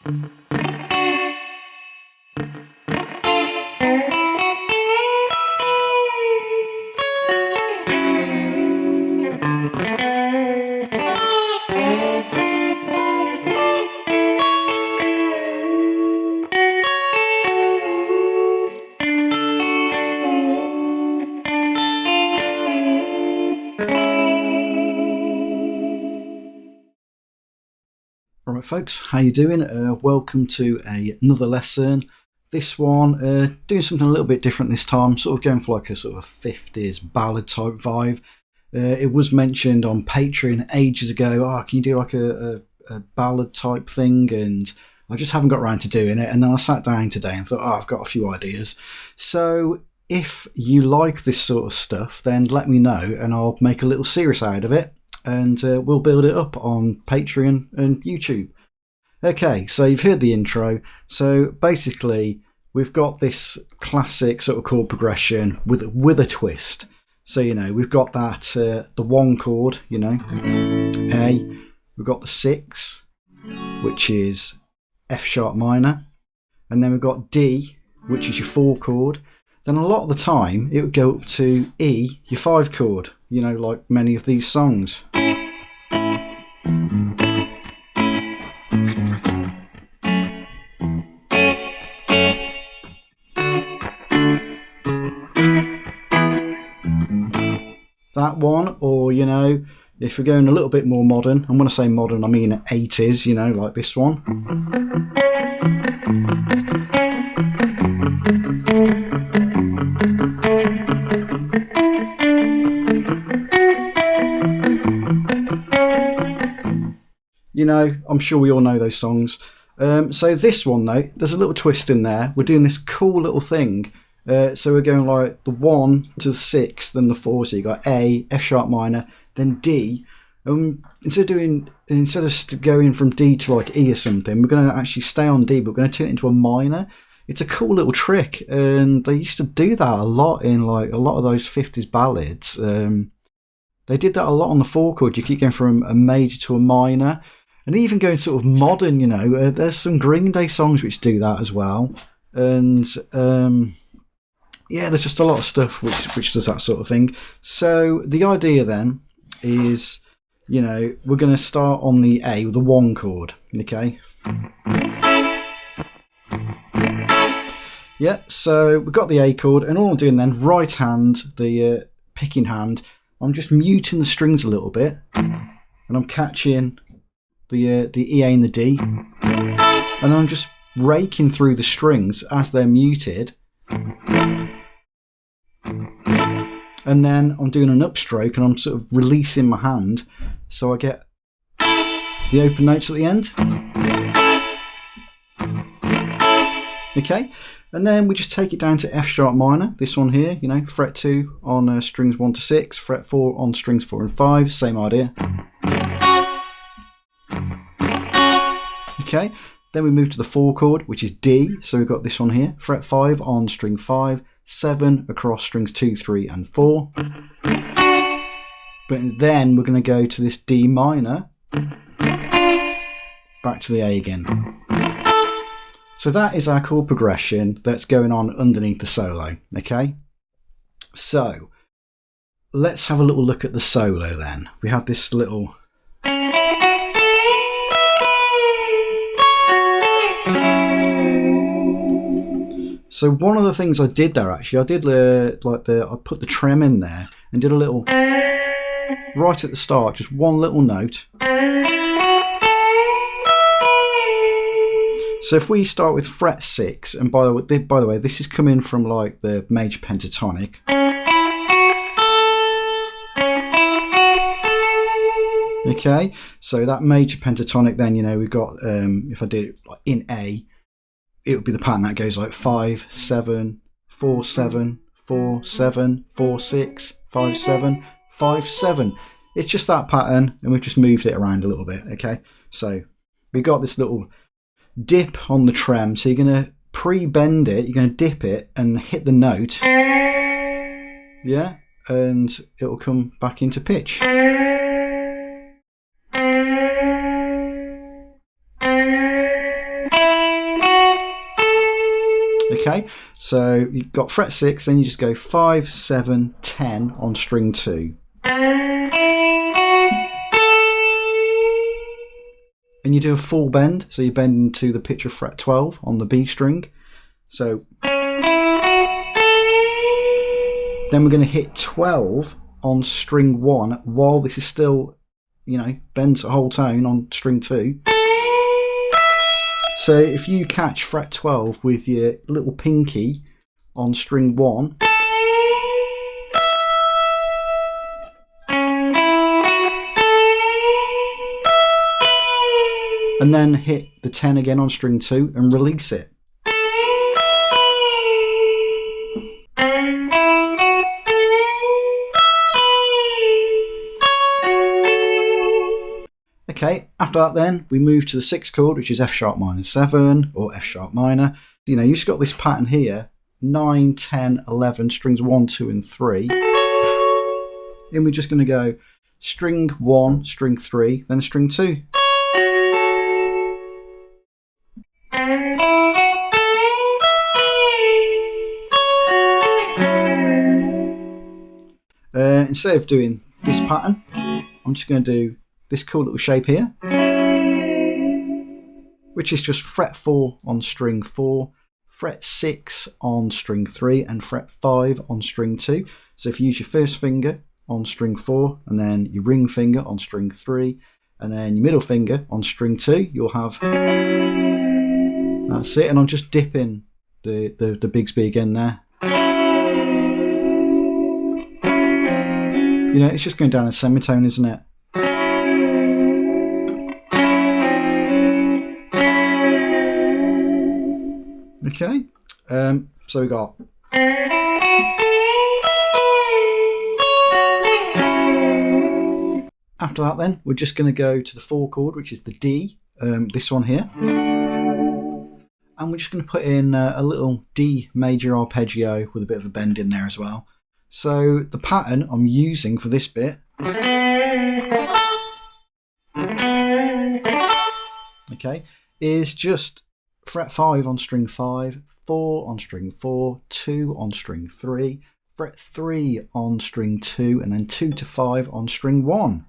Alright folks, how you doing? Welcome to another lesson. This one, doing something a little bit different this time, sort of going for like a sort of 50s ballad type vibe. It was mentioned on Patreon ages ago, oh, can you do like a ballad type thing? And I just haven't got around to doing it. And then I sat down today and thought, oh, I've got a few ideas. So if you like this sort of stuff, then let me know and I'll make a little series out of it. And we'll build it up on Patreon and YouTube. Okay, so you've heard the intro. So basically, we've got this classic sort of chord progression with a twist. So, you know, we've got that, the 1 chord, you know, A. We've got the 6, which is F sharp minor. And then we've got D, which is your 4 chord. Then a lot of the time, it would go up to E, your 5 chord, you know, like many of these songs. That one, or, you know, if we're going a little bit more modern, and when I say modern, I mean 80s, you know, like this one. You know, I'm sure we all know those songs. So this one though, there's a little twist in there. We're doing this cool little thing. So we're going like the 1 to the 6, then the 4. So you got A, F sharp minor, then D. Instead of going from D to like E or something, we're going to actually stay on D, but we're going to turn it into a minor. It's a cool little trick, and they used to do that a lot in like a lot of those 50s ballads. They did that a lot on the 4 chord. You keep going from a major to a minor. And even going sort of modern, you know, there's some Green Day songs which do that as well. And yeah, there's just a lot of stuff which does that sort of thing. So the idea then is, you know, we're going to start on the A with the 1 chord, okay? Yeah, so we've got the A chord, and all I'm doing then, right hand, the picking hand, I'm just muting the strings a little bit, and I'm catching the E, A and the D, and then I'm just raking through the strings as they're muted, and then I'm doing an upstroke and I'm sort of releasing my hand so I get the open notes at the end. Okay, and then we just take it down to F sharp minor, this one here, you know, fret 2 on strings 1 to 6, fret 4 on strings 4 and 5, same idea. Okay, then we move to the 4 chord, which is D. So we've got this one here, fret 5 on string 5, 7 across strings 2, 3 and 4. But then we're going to go to this D minor, back to the A again. So that is our chord progression that's going on underneath the solo, okay? So let's have a little look at the solo then. We have this little... So one of the things I did there, actually, I did I put the trem in there and did a little, right at the start, just one little note. So if we start with fret 6, and by the way, this is coming from like the major pentatonic. Okay, so that major pentatonic, then, you know, we've got, if I did it like in A, it would be the pattern that goes like 5, 7, 4, 7, 4, 7, 4, 6, 5, 7, 5, 7. It's just that pattern, and we've just moved it around a little bit, okay? So we've got this little dip on the trem, so you're going to pre-bend it, you're going to dip it and hit the note, yeah, and it will come back into pitch. Okay, so you've got fret 6, then you just go 5, 7, 10 on string 2. And you do a full bend, so you bend into the pitch of fret 12 on the B string. So then we're going to hit 12 on string 1 while this is still, you know, bends a whole tone on string 2. So if you catch fret 12 with your little pinky on string 1, and then hit the 10 again on string 2 and release it. Okay, after that then, we move to the 6th chord, which is F sharp minor 7, or F sharp minor. You know, you've just got this pattern here, 9, 10, 11, strings 1, 2 and 3. Then we're just going to go string 1, string 3, then string 2. Instead of doing this pattern, I'm just going to do this cool little shape here, which is just fret 4 on string 4, fret 6 on string 3 and fret 5 on string 2. So if you use your first finger on string 4 and then your ring finger on string 3 and then your middle finger on string 2, you'll have, that's it. And I'm just dipping the Bigsby again there. You know, it's just going down a semitone, isn't it? Okay, so we got after that then we're just going to go to the 4 chord, which is the D, this one here, and we're just going to put in a little D major arpeggio with a bit of a bend in there as well. So the pattern I'm using for this bit, okay, is just fret 5 on string 5, 4 on string 4, 2 on string 3, fret 3 on string 2, and then 2 to 5 on string 1.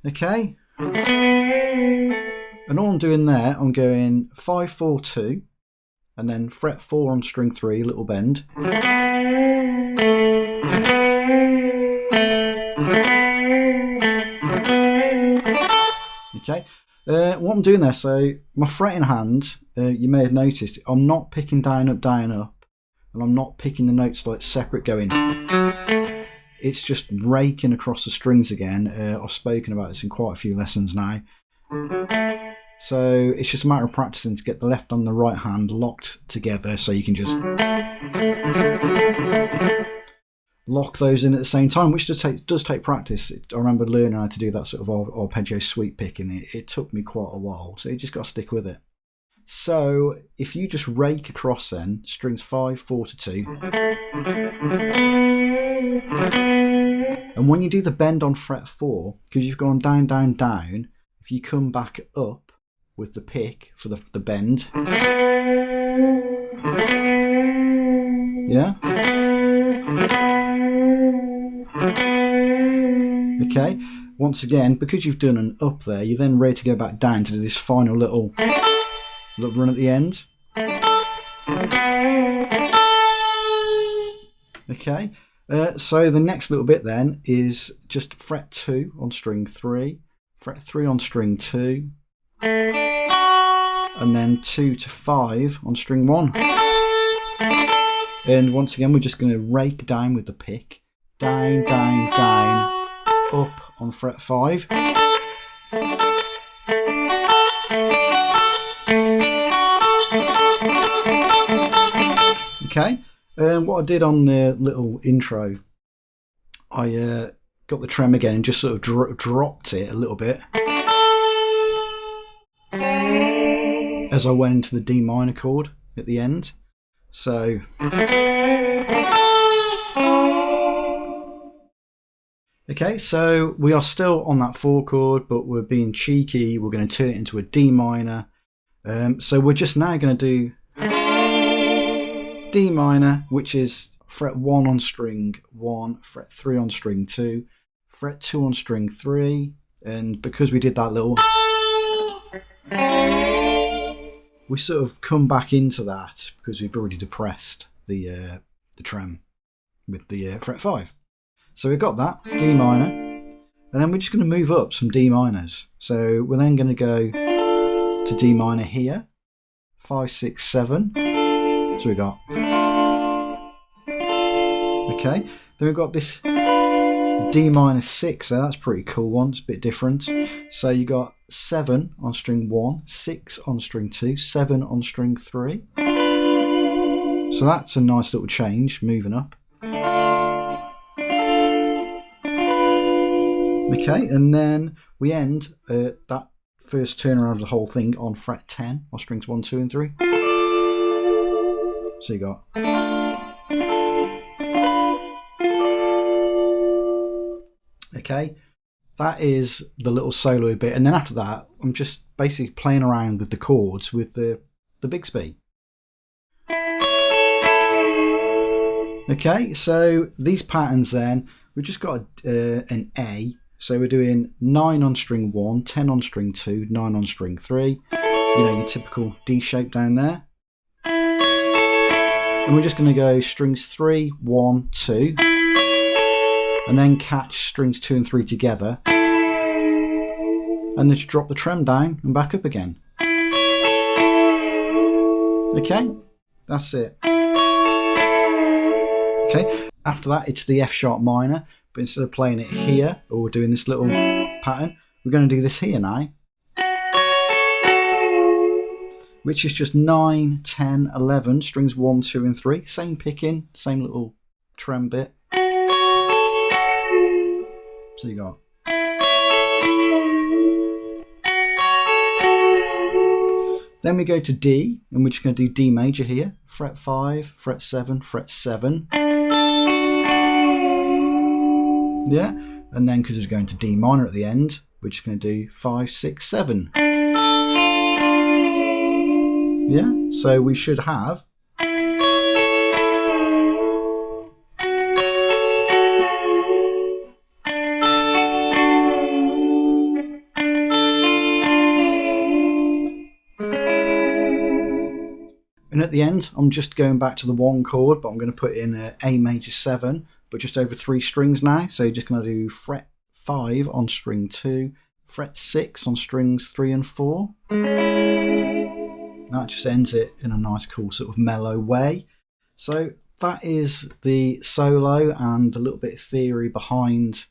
Okay, and all I'm doing there, I'm going 5, 4, 2, and then fret 4 on string 3, little bend. Okay, what I'm doing there, so my fretting hand, you may have noticed, I'm not picking down, up, and I'm not picking the notes like separate going. It's just raking across the strings again. I've spoken about this in quite a few lessons now. So it's just a matter of practicing to get the left and the right hand locked together so you can just lock those in at the same time, which does take practice. I remember learning how to do that sort of arpeggio sweep picking. It took me quite a while, so you just got to stick with it. So if you just rake across then, strings 5, 4 to 2, and when you do the bend on fret 4, because you've gone down, down, down, if you come back up with the pick for the bend, yeah? Okay, once again, because you've done an up there, you're then ready to go back down to do this final little run at the end. Okay, so the next little bit then is just fret 2 on string 3, fret 3 on string 2, and then 2 to 5 on string 1. And once again, we're just going to rake down with the pick, down, down, down, up on fret 5. Okay, what I did on the little intro, I got the trem again and just sort of dropped it a little bit as I went into the D minor chord at the end. So okay, so we are still on that 4 chord, but we're being cheeky. We're going to turn it into a D minor, So we're just now going to do D minor, which is fret 1 on string 1, fret 3 on string 2, fret 2 on string 3, and because we did that little, we sort of come back into that because we've already depressed the trem with the fret 5. So we've got that, D minor, and then we're just going to move up some D minors. So we're then going to go to D minor here, 5, 6, 7. So we got, okay, then we've got this D minor 6 there, that's a pretty cool one, it's a bit different. So you got 7 on string 1, 6 on string 2, 7 on string 3. So that's a nice little change, moving up. Okay, and then we end that first turnaround of the whole thing on fret 10 on strings 1, 2 and 3. So you got, okay, that is the little solo bit, and then after that I'm just basically playing around with the chords with the Bixby. Okay, so these patterns then, we've just got an A, so we're doing 9 on string 1, 10 on string 2, 9 on string 3, you know, your typical D shape down there. And we're just going to go strings 3, 1, 2, and then catch strings 2 and 3 together, and then just drop the trem down and back up again. Okay, that's it. Okay, after that it's the F sharp minor, but instead of playing it here or doing this little pattern, we're going to do this here now, which is just 9, 10, 11, strings 1, 2 and 3, same picking, same little trem bit. So you got, then we go to D, and we're just going to do D major here, fret 5, fret 7, fret 7. Yeah, and then because it's going to D minor at the end, we're just going to do 5, 6, 7. Yeah, so we should have, and at the end I'm just going back to the 1 chord, but I'm going to put in A major 7, but just over 3 strings now. So you're just going to do fret 5 on string 2, fret 6 on strings 3 and 4. That just ends it in a nice cool sort of mellow way. So that is the solo and a little bit of theory behind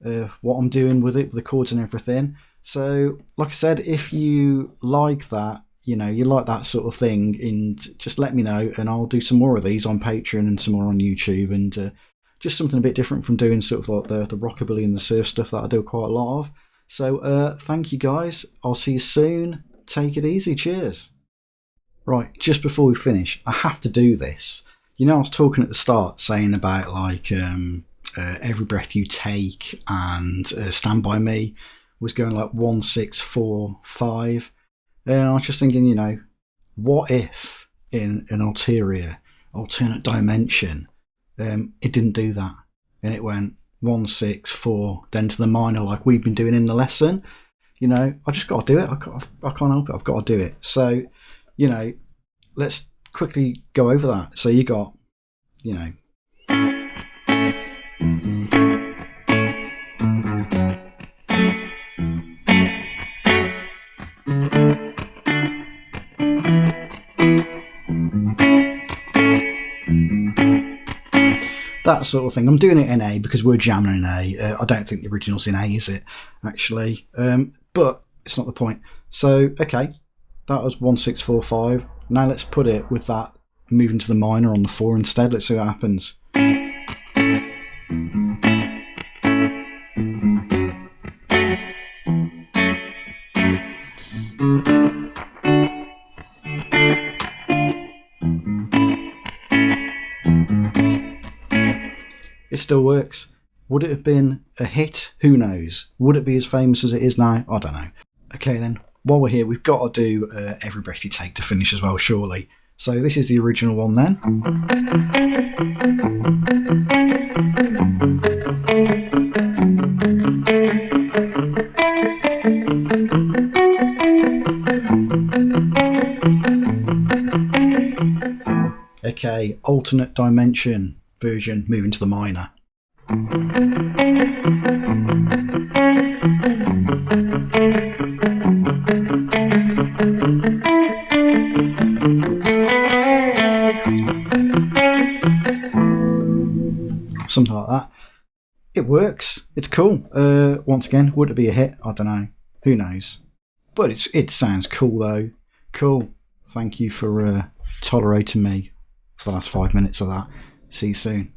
what I'm doing with it, with the chords and everything. So like I said, if you like that, you know, you like that sort of thing, and just let me know and I'll do some more of these on Patreon and some more on YouTube, and just something a bit different from doing sort of like the rockabilly and the surf stuff that I do quite a lot of. So thank you guys, I'll see you soon, take it easy, cheers. Right, just before we finish, I have to do this. You know, I was talking at the start saying about like Every Breath You Take and Stand By Me was going like 1, 6, 4, 5. And I was just thinking, you know, what if in an alternate dimension, it didn't do that, and it went 1, 6, 4, then to the minor like we've been doing in the lesson. You know, I just got to do it. I can't help it. I've got to do it. So, you know, let's quickly go over that. So you got, you know, that sort of thing. I'm doing it in A because we're jamming in A. I don't think the original's in A, is it, actually? But it's not the point. So, okay, that was 1, 6, 4, 5. Now let's put it with that moving to the minor on the 4 instead. Let's see what happens. It still works. Would it have been a hit? Who knows? Would it be as famous as it is now? I don't know. Okay then, while we're here, we've got to do Every Breath You Take to finish as well, surely. So this is the original one then. Okay, alternate dimension version, moving to the minor. Something like that. It works. It's cool. Once again, would it be a hit? I don't know. Who knows? But it sounds cool though. Cool. Thank you for tolerating me for the last 5 minutes of that. See you soon.